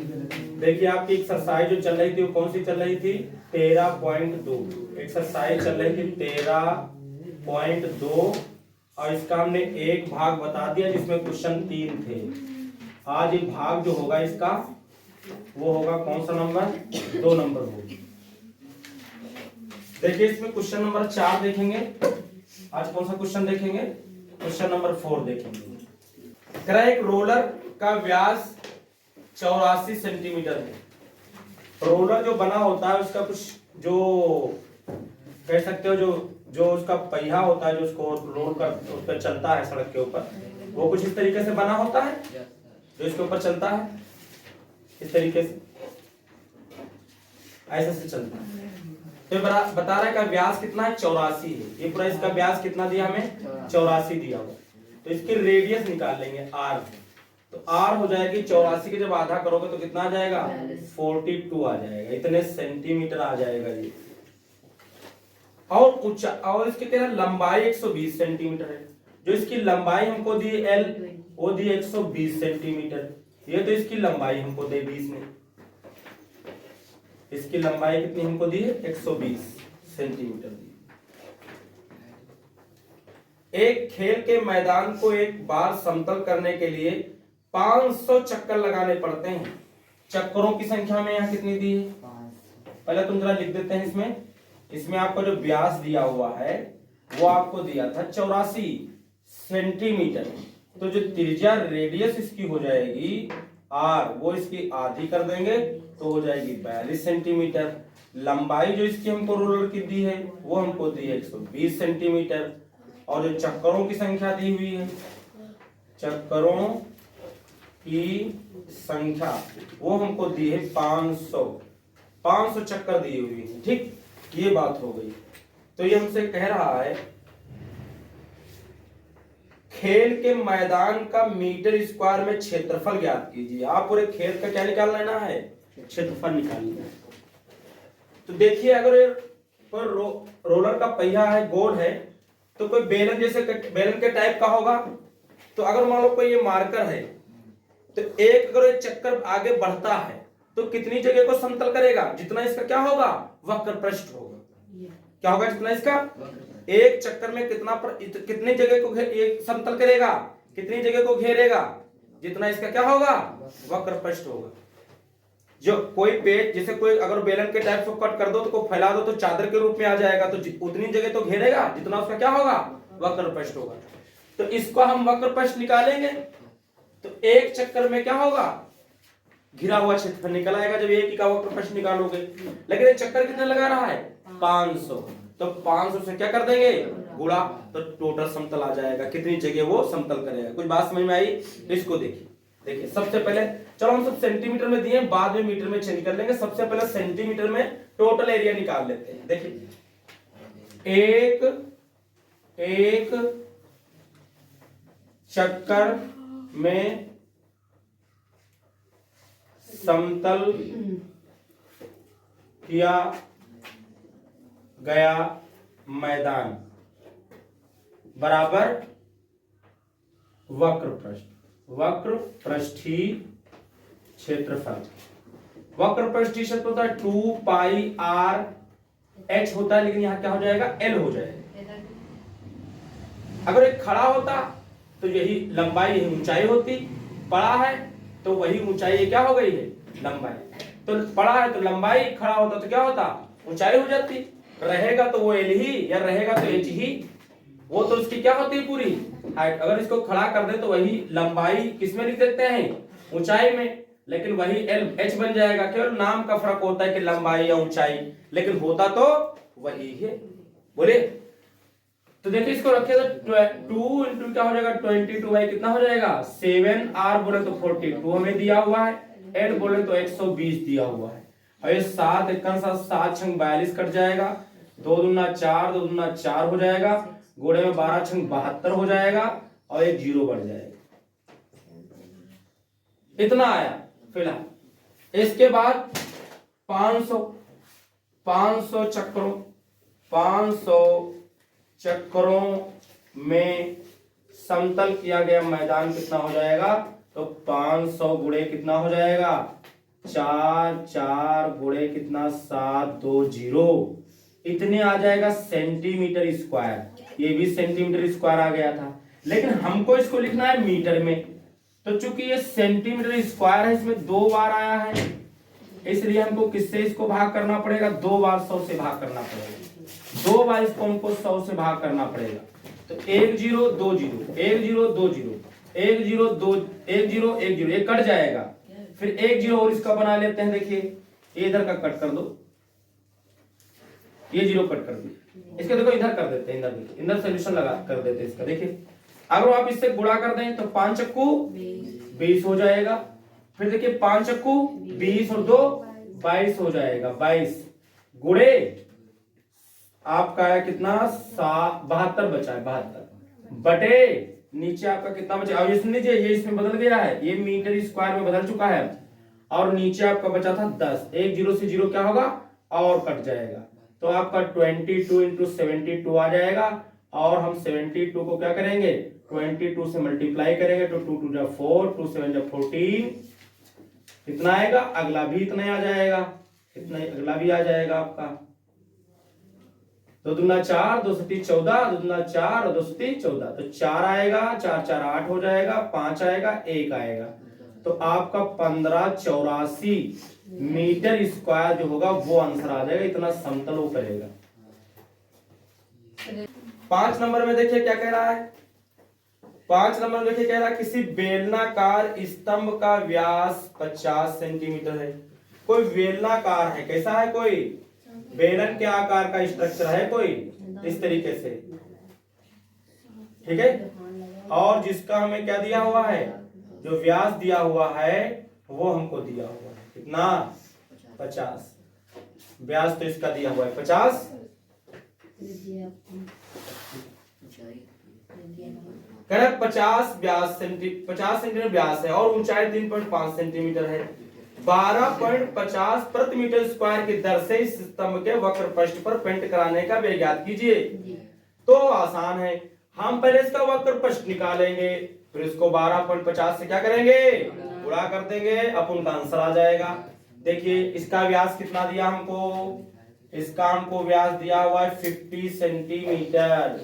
देखिए आपकी एक्सरसाइज जो चल रही थी वो कौन सी चल रही थी? 13.2 एक्सरसाइज चल रही थी 13.2 और इसका हमने एक भाग बता दिया जिसमें क्वेश्चन 3 थे। आज ये भाग जो होगा इसका वो होगा कौन सा नंबर? 2 नंबर होगी। देखिए इसमें क्वेश्चन नंबर 4 देखेंगे। आज कौन सा क्वेश्चन देखेंगे? क्वेश्चन नंबर 4 देखेंगे। कह रहा है एक रोलर का व्यास 84 सेंटीमीटर है। रोलर जो बना होता है उसका कुछ जो कह सकते हो जो उसका पहिया होता है जो उसको रोल कर उस पर चलता है सड़क के ऊपर, वो कुछ इस तरीके से बना होता है जो इसके ऊपर चलता है इस तरीके से, ऐसे से चलता है। तो बता रहा है का व्यास कितना है? 84 है। ये पूरा इसका व्यास कितना दिया हमें? 84 दिया हुआ। तो इसकी रेडियस निकाल लेंगे r। तो r हो जाएगी 84 के जब आधा करोगे तो कितना आ जाएगा? 42 आ जाएगा। इतने सेंटीमीटर आ जाएगा ये। और ऊंचा और इसके क्या है? लंबाई 120 सेंटीमीटर है। जो इसकी लंबाई हमको दी l वो दी 120 सेंटीमीटर। ये तो इसकी लंबाई हमको दे दी इसने। इसकी लंबाई कितनी हमको दी है? 120 सेंटीमीटर दी। एक खेल के मैदान को एक बार समतल करने के लिए 500 चक्कर लगाने पड़ते हैं। चक्करों की संख्या में यहाँ कितनी दी है? पहले तुम जरा लिख देते हैं इसमें आपको जो व्यास दिया हुआ है वो आपको दिया था 84 सेंटीमीटर। तो जो त्रिज्या रेडियस इसकी हो जाएगी r, वो इसकी आधी कर देंगे तो हो जाएगी 42 सेंटीमीटर। लंबाई जो इसकी हमको रोलर की दी है वो हमको दी है 120 सेंटीमीटर। और जो चक्करों की संख्या दी हुई है, चक्करों की संख्या वो हमको दी है 500 चक्कर दी हुई है। ठीक, ये बात हो गई। तो ये हमसे कह रहा है खेल के मैदान का मीटर स्क्वायर में क्षेत्रफल ज्ञात कीजिए। आप पूरे खेल का क्या निकाल लेना है? क्षेत्रफल निकालना है। तो देखिए अगर कोई रोलर का पहिया है, गोल है, तो कोई बेलन जैसे बेलन के टाइप का होगा। तो अगर मान लो कोई ये मार्कर है तो एक अगर ये चक्कर आगे बढ़ता है तो कितनी जगह को समतल करेगा? जितना इसका क्या होगा? वक्र पृष्ठ होगा। क्या होगा? जितना इसका एक चक्कर में कितनी जगह को समतल करेगा? कितनी जगह को घेरेगा? जितना इसका क्या होगा? वक्र पृष्ठ होगा। जो कोई पेज जैसे कोई अगर बेलन के टाइप से कट कर दो तो फैला दो तो चादर के रूप में आ जाएगा। तो उतनी जगह तो घेरेगा जितना उसका क्या होगा? वक्र पृष्ठ होगा। तो इसको हम वक्र पृष्ठ निकालेंगे तो एक चक्कर में क्या होगा? घिरा हुआ क्षेत्रफल निकल आएगा जब एक ही का वक्र पृष्ठ निकालोगे। लेकिन ये चक्कर कितने लगा रहा है? 500। तो 500 से क्या कर देंगे? गुणा, तो टोटल समतल आ जाएगा। कितनी जगह वो समतल करेगा। कुछ बात समझ में आई? तो इसको देखिए सबसे पहले चलो हम सब सेंटीमीटर में दिए, बाद में मीटर में चेंज कर लेंगे। सबसे पहले सेंटीमीटर में टोटल एरिया निकाल लेते हैं। देखिए एक चक्कर में समतल किया गया मैदान बराबर वक्र पृष्ठीय क्षेत्रफल। वक्र पृष्ठीय क्षेत्रफल होता है 2 पाई r h होता है, लेकिन यहां क्या हो जाएगा? l हो जाएगा। अगर एक खड़ा होता तो यही लंबाई यही ऊंचाई होती। पड़ा है तो वही ऊंचाई क्या हो गई है? लंबाई। तो पड़ा है तो लंबाई, खड़ा होता तो क्या होता? ऊंचाई हो जाती। रहेगा तो वो l ही, या रहेगा तो h ही। वो तो उसकी क्या होती है? पूरी हाइट। अगर इसको खड़ा कर दे तो वही लंबाई किसमें लिख देते हैं? ऊंचाई में। लेकिन वही l h बन जाएगा। केवल नाम का फर्क होता है कि लंबाई या ऊंचाई, लेकिन होता तो वही है। बोले तो देखिए इसको रखे तो 2 इंटू क्या हो जाएगा? 22 बाई कितना हो जाएगा? 7r बोले तो 42 हमें दिया हुआ है, l बोले तो 120 दिया हुआ है। और ये 7 एकन 7 छंग 42 कट जाएगा। 2 दूना 4, 2 दूना 4 हो जाएगा। गोड़े में 12 छंग 72 हो जाएगा और एक 0 बढ़ जाएगा। इतना आया फिलहाल। इसके बाद 500 चक्करों में समतल किया गया मैदान कितना हो जाएगा? तो 500 गुणे कितना हो जाएगा? 4 4 गुणे कितना 720 इतने आ जाएगा सेंटीमीटर स्क्वायर। ये भी सेंटीमीटर स्क्वायर आ गया था, लेकिन हमको इसको लिखना है मीटर में। तो चूंकि ये सेंटीमीटर स्क्वायर है, इसमें 2 बार आया है, इसलिए हमको किससे इसको भाग करना पड़ेगा, 2 बार 100 से भाग करना पड़ेगा। 2 बार इसको हमको 100 से भाग करना पड़ेगा। तो 1 0 2 0 1 0 2 0 1 0 2 1 0 1 0 ये कट जाएगा। फिर 1 0 और इसका बना लेते हैं। देखिए ये इधर का कट कर दो, ये 0 कट कर दो, इसके देखो इधर कर देते हैं, इधर देखिए, इधर सोल्यूशन लगा कर देते हैं इसका। देखिए अगर आप इससे गुणा कर दें तो 5 चक्कू 20 हो जाएगा। फिर देखिए 5 चक्कू 20 और 2 22 हो जाएगा। 22 गुणे आपका है कितना 72 बचा है, 72 बटे नीचे आपका कितना बचा। अब इसमें लीजिए ये इसमें बदल गया है, ये मीटर स्क्वायर में बदल चुका है। और नीचे आपका बचा था 10, 1 0 से 0 क्या होगा और कट जाएगा। तो आपका 22 इंटू 72 आ जाएगा। और हम 72 को क्या करेंगे 22 से मल्टीप्लाई करेंगे तो 2 2 4 2 7 14 कितना आएगा, अगला भी इतना आ जाएगा, इतना अगला भी आ जाएगा आपका। 2 दूना 4 2 7 14 2 दूना 4 और 2 7 14 तो 4 आएगा, 4 4 8 हो जाएगा, 5 आएगा, 1 आएगा। तो आपका 1584 मीटर स्क्वायर जो होगा वो आंसर आ जाएगा। इतना समतल वो करेगा। 5 नंबर में देखिए क्या कह रहा है। 5 नंबर में देखिए कह रहा है किसी बेलनाकार स्तंभ का व्यास 50 सेंटीमीटर है। कोई बेलनाकार है, कैसा है, कोई बेलन के आकार का स्ट्रक्चर है कोई इस तरीके से, ठीक है। और जिसका हमें क्या दिया हुआ है, जो व्यास दिया हुआ है वो हमको दिया हुआ है कितना 50। व्यास तो इसका दिया हुआ है 50, कह रहा 50 व्यास 50 सेंटीमीटर व्यास है और ऊंचाई 3.5 सेंटीमीटर है। 12.50 प्रति मीटर स्क्वायर की दर से इस स्तंभ के वक्र पृष्ठ पर पेंट कराने का व्यय ज्ञात कीजिए। तो आसान है, हम पहले इसका वक्र पृष्ठ निकालेंगे, फिर इसको 12.50 से क्या करेंगे गुणा कर देंगे, अपन का आंसर आ जाएगा। देखिए इसका व्यास कितना दिया हमको, इसका हमको व्यास दिया हुआ है 50 सेंटीमीटर।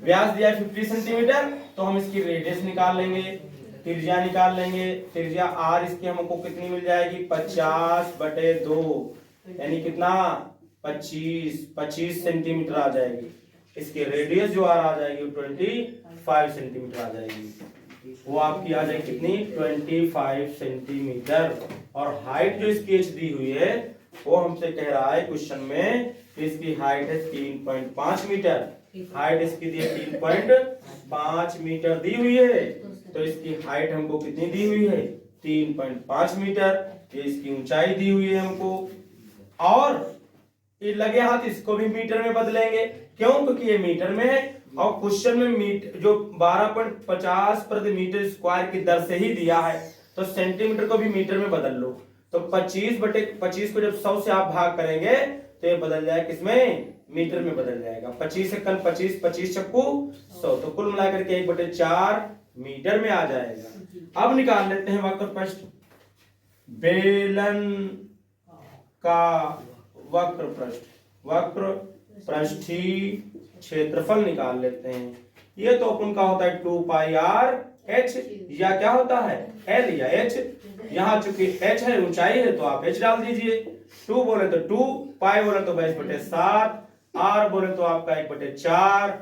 व्यास दिया है 50 सेंटीमीटर, तो हम इसकी रेडियस निकाल लेंगे, त्रिज्या निकाल लेंगे। त्रिज्या आर इसकी हमको कितनी मिल जाएगी 50/2 यानी कितना 25 सेंटीमीटर आ जाएगी। इसकी रेडियस जो आर आ जाएगी 25 सेंटीमीटर आ जाएगी। वो आपकी आ जाएगी कितनी 25 सेंटीमीटर। और हाइट जो इसकी एच दी हुई है वो हमसे कह रहा है क्वेश्चन में इसकी हाइट है 3.5 मीटर। हाइट इसकी दी है 3.5 मीटर दी हुई है, तो इसकी हाइट हमको कितनी दी हुई है 3.5 मीटर। ये इसकी ऊंचाई दी हुई है हमको। और ये लगे हाथ इसको भी मीटर में बदलेंगे, क्यों, क्योंकि ये मीटर में है और क्वेश्चन में मीटर जो 12.50 प्रति मीटर स्क्वायर की दर से ही दिया है, तो सेंटीमीटर को भी मीटर में बदल लो। तो 25/25 को जब 100 से आप भाग करेंगे तो ये बदल जाएगा किसमें, मीटर में बदल जाएगा। 25 से कल 25 25 चक्कू 100, तो कुल मिलाकर के 1/4 मीटर में आ जाएगा। अब निकाल लेते हैं वक्र पृष्ठ। बेलन का वक्र पृष्ठीय क्षेत्रफल निकाल लेते हैं। ये तो अपन का होता है 2πr/h, या क्या होता है l या h। यहाँ चूंकि h है ऊंचाई है तो आप h डाल दीजिए। 2 बोले तो 2, पाई बोले तो 22/7, r बोले तो आपका 1/4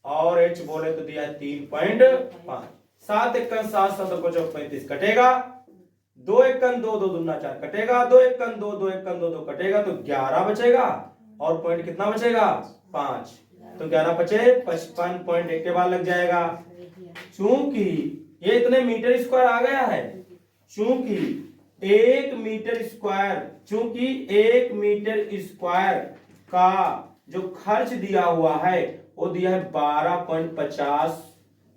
और h बोले तो दिया 3.5। 7 1 7 7 को 35 कटेगा, 2 1 2 2 दूना 4 कटेगा, 2 1 2 2 1 2 2 कटेगा तो 11 बचेगा। और पॉइंट कितना बचेगा 5, तो 11 बचे 55.1 के बाद लग जाएगा। चूंकि ये इतने मीटर स्क्वायर आ गया है, चूंकि 1 मीटर स्क्वायर का जो खर्च दिया हुआ है वो दिया है 12.50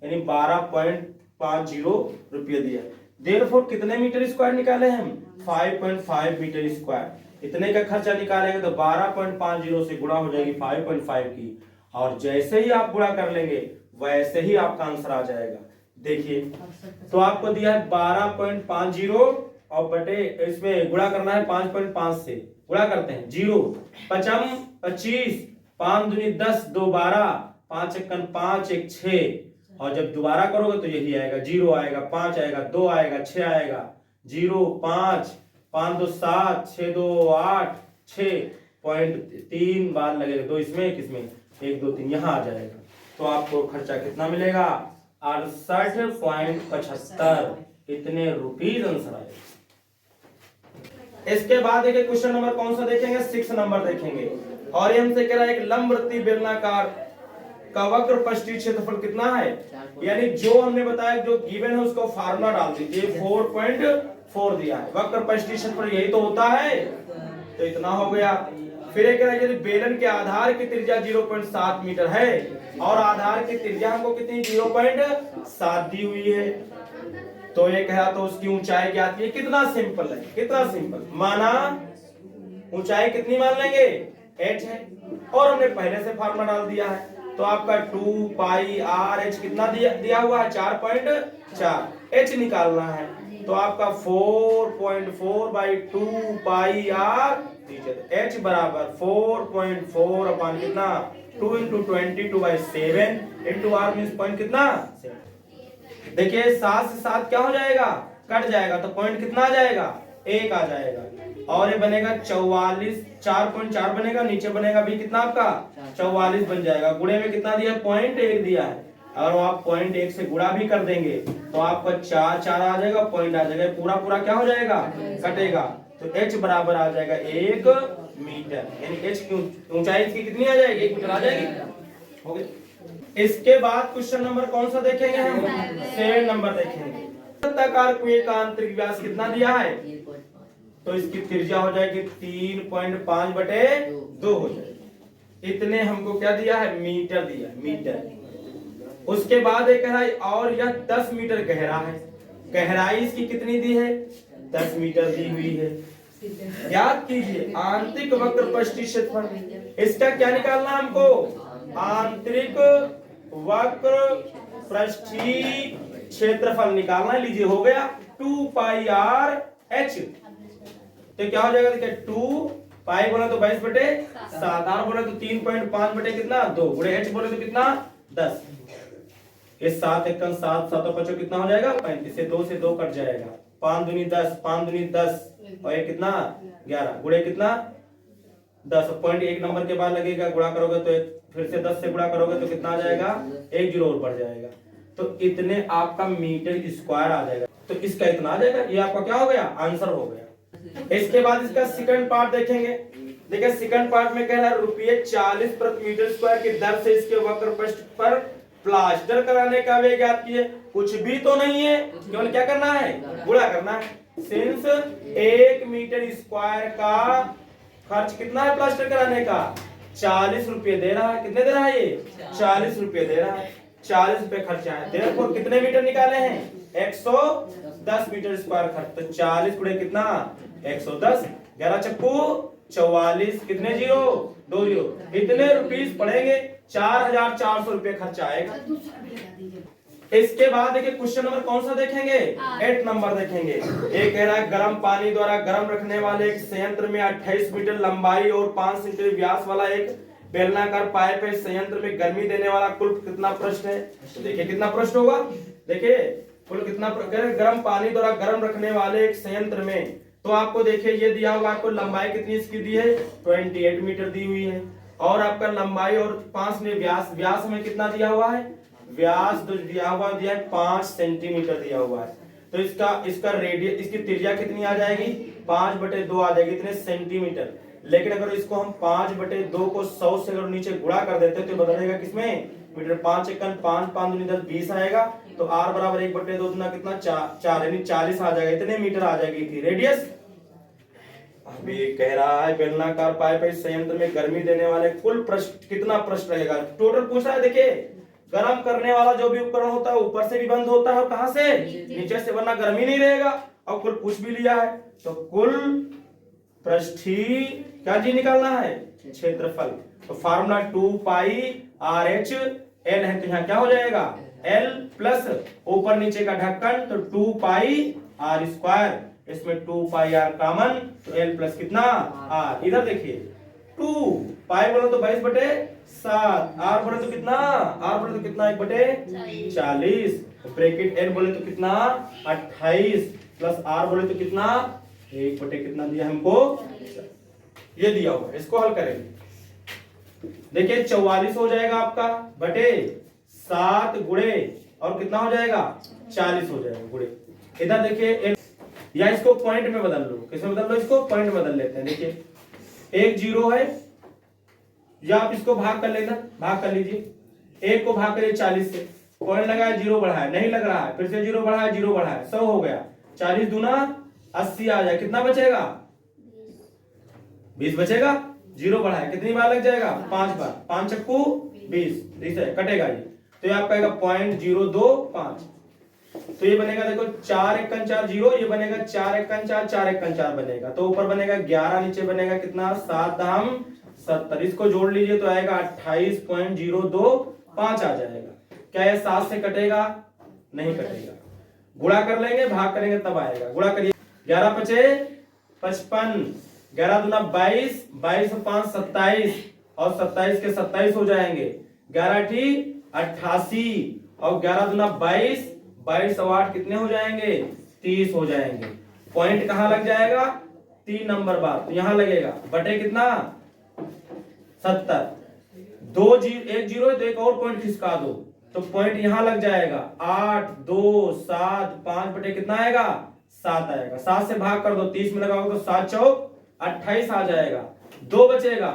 यानी 12.50 रुपये दिया। देयरफॉर कितने मीटर स्क्वायर निकाले हम 5.5 मीटर स्क्वायर। इतने का खर्चा निकालेंगे तो 12.50 से गुणा हो जाएगी 5.5 की, और जैसे ही आप गुणा कर लेंगे वैसे ही आपका आंसर आ जाएगा। देखिए तो आपको दिया है 12.50 और बटे इसमें गुणा करना है 5.5 से, गुणा करते हैं 0 पचम 25, 5 दूनी 10, 2 12, 5 एकन 5, 1 6, और जब दोबारा करोगे तो यही आएगा, 0 आएगा, 5 आएगा, 2 आएगा, 6 आएगा, 0 5, 5 2 7, 6 2 8, 6.3 बार लगेगा, 2 इसमें 1 इसमें, 1 2 3 यहाँ आ जाएगा। तो आपको खर्चा कितना मिलेगा? 68.75, इतने रुपीज आंसर आएगा। इसके बाद देखिए क्वेश्चन नंबर कौन सा देखेंगे? 6 नंबर देखेंगे, और ये हमसे कह रहा है एक लंबवृत्तीय बेलनाकार का वक्र पृष्ठीय क्षेत्रफल कितना है, यानी जो हमने बताया जो गिवन है उसको फार्मूला डाल दीजिए। 4.4 दिया है, वक्र पृष्ठीय क्षेत्रफल यही तो होता है, तो इतना हो गया। फिर एक यदि बेलन के आधार की त्रिज्या 0.7 मीटर है और आधार की त्रिज्या हमको कितनी 0.7 दी हुई है, तो ये कहा तो उसकी ऊंचाई ज्ञात है। कितना सिंपल है, कितना सिंपल। माना ऊंचाई कितनी मान लेंगे? h है, और हमने पहले से फार्मूला डाल दिया है, तो आपका 2 पाई आर एच कितना दिया हुआ है? 4.4, h निकालना है, तो आपका 4.4 बाई 2 पाई आर, h बराबर 4.4 अपॉन कितना 2 into 22/7 into r means point कितना। देखिए 7 से 7 क्या हो जाएगा? कट जाएगा, तो पॉइंट कितना आ जाएगा? 1 आ जाएगा, और ये बनेगा 44, 4.4 बनेगा, नीचे बनेगा भी कितना आपका 44 बन जाएगा। गुणे में कितना दिया? 0.1 दिया है, अगर आप 0.1 से गुणा भी कर देंगे तो आपका 4 4 आ जाएगा, पॉइंट आ जाएगा, पूरा पूरा क्या हो जाएगा? कटेगा, तो h बराबर आ जाएगा 1 मीटर, यानी h की ऊंचाई इसकी कितनी आ जाएगी? 1 मीटर आ जाएगी। हो गया। इसके बाद क्वेश्चन नंबर कौन सा देखेंगे हम? 7 नंबर देखेंगे। वृत्ताकार कुएं का आंतरिक व्यास कितना दिया है? तो इसकी त्रिज्या हो जाएगी 3.5/2 हो जाएगी। इतने हमको क्या दिया है? मीटर दिया, मीटर। उसके बाद एक है और यह 10 मीटर गहरा है, गहराई इसकी कितनी दी है? 10 मीटर दी हुई है। याद कीजिए आंतरिक वक्र पृष्ठीय क्षेत्रफल, इसका क्या निकालना हमको? आंतरिक वक्र पृष्ठीय क्षेत्रफल निकालना। लीजिए हो गया 2 पाई आर एच, तो क्या हो जाएगा? देखिए 2 पाई बोला तो 22/7, आर बोला तो 3.5 बटे कितना 2, गुणे h बोले तो कितना 10, ये 7 एकम 7, 7 और 5 कितना हो जाएगा? 35, से 2 से 2 कट जाएगा, 5 दूनी 10, 5 दूनी 10, और ये कितना 11, गुणे कितना 10, पॉइंट 1 नंबर के बाद लगेगा, गुणा करोगे तो फिर से 10 से गुणा करोगे तो कितना आ जाएगा? 1 जीरो और बढ़ जाएगा, तो इतने आपका मीटर स्क्वायर आ जाएगा, तो इसका इतना आ जाएगा। ये आपका क्या हो गया? आंसर हो गया। इसके बाद इसका सेकंड पार्ट देखेंगे। देखिए सेकंड पार्ट में कह रहा है ₹40 प्रति मीटर स्क्वायर की दर से इसके वक्र पृष्ठ पर प्लास्टर कराने का व्यय ज्ञात कीजिए। कुछ भी तो नहीं है, केवल क्या करना है? गुणा करना है। सिंस 1 मीटर स्क्वायर का खर्च कितना है प्लास्टर कराने का? 40 रुपये दे रहा है। कितने दे रहा है ये? 40 रुपये दे रहा है, 40 रुपये खर्चा है। देखो कितने मीटर निकाले हैं? 110 मीटर स्क्वायर खर्च, तो 40 गुणे कितना 110, 11 चक्कू 44, कितने जीरो? 2 जीरो, इतने रुपीस पड़ेंगे, 4400 रुपये खर्चा आएगा। इसके बाद देखिए क्वेश्चन नंबर कौन सा देखेंगे? 8 नंबर देखेंगे। एक कह रहा है गर्म पानी द्वारा गर्म रखने वाले एक संयंत्र में 28 मीटर लंबाई और 5 सेंटीमीटर व्यास वाला एक बेलनाकार पाइप है। संयंत्र में गर्मी देने वाला कुल कितना पृष्ठ है? तो देखिए कितना पृष्ठ होगा, देखिए कुल कितना। गर्म पानी द्वारा गर्म रखने वाले एक संयंत्र में, तो आपको देखिए ये दिया होगा, आपको लंबाई कितनी इसकी दी है? 28 मीटर दी हुई है, और आपका लंबाई और 5 में व्यास में कितना दिया हुआ है? व्यास जो दिया हुआ दिया है 5 सेंटीमीटर दिया हुआ है, तो इसका रेडियस, इसकी त्रिज्या कितनी आ जाएगी? 5/2 आ जाएगी, इतने सेंटीमीटर। लेकिन अगर इसको हम 5/2 को 100 से अगर नीचे गुणा कर देते तो बदलेगा किसमें? मीटर। 5 एकम 5, 5 दूनी 10, 20 आएगा, तो r बराबर 1/2 दुना कितना 4 यानी 40 आ जाएगा, इतने मीटर आ जाएगी थी रेडियस। अब ये कह रहा है बेलनाकार पाइप है, संयंत्र में गर्मी देने वाले कुल पृष्ठ कितना पृष्ठ रहेगा? टोटल पूछ रहा है। देखिए गर्म करने वाला जो भी उपकरण होता है ऊपर से भी बंद होता है, और कहां से? नीचे से, वरना गर्मी नहीं रहेगा। और कुल पूछ भी लिया है, तो कुल पृष्ठीय क्या जी निकालना है? क्षेत्रफल। तो फार्मूला 2 पाई आर एच एल है, तो यहाँ क्या हो जाएगा? एल प्लस ऊपर नीचे का ढक्कन, तो 2 पाई आर स्क्वायर इसमें 2 पाई आर कॉमन, तो एल प्लस कितना आर। इधर देखिए 2 पाई बोलो तो 22/7, आर बोले तो कितना, आर बोले तो कितना 1/40, ब्रैकेट एल बोले तो कितना 28 प्लस आर बोले तो कितना 1 कितना दिया हमको, ये दिया हुआ, इसको हल करेंगे। देखिए 44 हो जाएगा आपका बटे 7 गुणे और कितना हो जाएगा 40 हो जाएगा गुणे। इधर देखिए या इसको पॉइंट में बदल लो, किसमें बदल लो, इसको पॉइंट में बदल लेते हैं। देखिए एक 0 है, या आप इसको भाग कर लेना, भाग कर लीजिए, एक को भाग करिए 40 से, पॉइंट लगाया 0 बढ़ाया, नहीं लग रहा है, फिर से 0 बढ़ाया 0 बढ़ाया, 100 हो गया, 40 दूना 80 आ जाए, कितना बचेगा 20 बचेगा, 0 बढ़ाया कितनी बार लग जाएगा 5 बार, 5 चक्कू 20, ठीक है कटेगा ये, तो ये आपका आएगा 0.025। तो ये बनेगा देखो 4 1 4 0, ये बनेगा 4 1 4 4 1 4 बनेगा, तो ऊपर बनेगा 11, नीचे बनेगा कितना 7 दाम 70, इसको जोड़ लीजिए तो आएगा 28.025 आ जाएगा। क्या ये 7 से कटेगा, नहीं कटेगा, गुणा कर लेंगे भाग करेंगे तब आएगा, गुणा करिए 11 पचे 55, 11 दूना 22, 22 और 5 27, और 27 के 27 हो जाएंगे, 11 ठी 88 और 11 दूना 22, 22 और 8 कितने हो जाएंगे 30 हो जाएंगे। पॉइंट कहां लग जाएगा 3 नंबर बार, तो यहां लगेगा बटे कितना 70, 2 0 1 0 है तो एक और पॉइंट खिसका दो, तो पॉइंट यहां लग जाएगा 8 2 7 5 बटे कितना आएगा 7 आएगा, 7 से भाग कर दो 30 में लगाओगे तो 7 चौक 28 आ जाएगा, 2 बचेगा,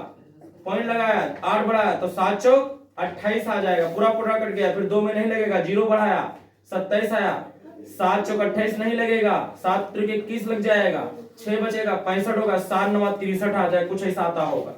पॉइंट लगाया 8 बढ़ाया तो 7 चौक 28 आ जाएगा, पूरा पूरा कट गया, फिर 2 में नहीं लगेगा, 0 बढ़ाया 27 आया, 7 चौक 28 नहीं लगेगा, 7 त्रिक 21 लग जाएगा, 6 बचेगा 65 होगा, 7 9 63 आ जाए, कुछ ऐसा आता होगा।